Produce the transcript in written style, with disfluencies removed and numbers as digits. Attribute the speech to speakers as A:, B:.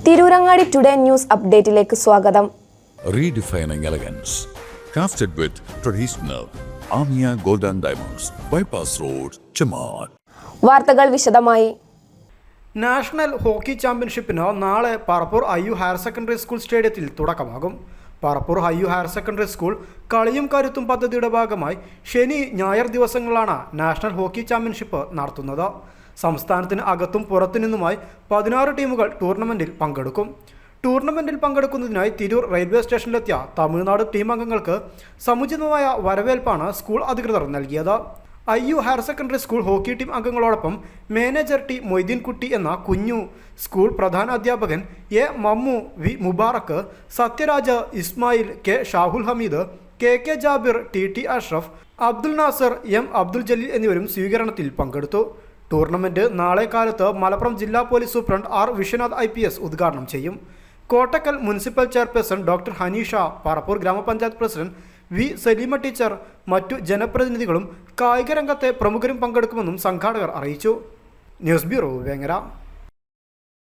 A: Tirurangadi today news അപ്ഡേറ്റിലേക്ക് സ്വാഗതം.
B: Redefining elegance, crafted with traditional Amia Gold and Diamonds, Bypass Road, Chaman.
A: വാർത്തകൾ വിശദമായി.
C: National hockey ചാമ്പ്യൻഷിപ്പിന് നാളെ Parappur Ayyu higher secondary school സ്റ്റേഡിയത്തിൽ തുടക്കമാകും. Parappur Ayyu higher secondary school കളിയും കരുത്തും പദ്ധതിയുടെ ഭാഗമായി ശനി ഞായർ ദിവസങ്ങളിലാണ് നാഷണൽ ഹോക്കി ചാമ്പ്യൻഷിപ്പ് നടത്തുന്നത്. സംസ്ഥാനത്തിന് അകത്തും പുറത്തു നിന്നുമായി 16 ടീമുകൾ ടൂർണമെന്റിൽ പങ്കെടുക്കും. ടൂർണമെന്റിൽ പങ്കെടുക്കുന്നതിനായി തിരൂർ റെയിൽവേ സ്റ്റേഷനിലെത്തിയ തമിഴ്നാട് ടീം അംഗങ്ങൾക്ക് സമുചിതമായ വരവേൽപ്പാണ് സ്കൂൾ അധികൃതർ നൽകിയത്. അയ്യു higher secondary school hockey team അംഗങ്ങളോടൊപ്പം മാനേജർ ടി മൊയ്തീൻ കുട്ടി എന്ന കുഞ്ഞു, സ്കൂൾ പ്രധാന അധ്യാപകൻ A Mammu, V Mubarak, Sathyaraj, Ismail, K Shahul Hameed, K Jabir, T Ashraf, Abdul Nasar, M Abdul Jaleel എന്നിവരും സ്വീകരണത്തിൽ പങ്കെടുത്തു. ടൂർണമെന്റ് നാളെ കാലത്ത് മലപ്പുറം ജില്ലാ police superintendent R Viswanath IPS ഉദ്ഘാടനം ചെയ്യും. Kottakkal municipal chairperson doctor Haneesha, Parappur ഗ്രാമപഞ്ചായത്ത് പ്രസിഡന്റ് വി സലീമ ടീച്ചർ, മറ്റു ജനപ്രതിനിധികളും കായിക രംഗത്തെ പ്രമുഖരും പങ്കെടുക്കുമെന്നും സംഘാടകർ അറിയിച്ചു. News bureau, Vengara.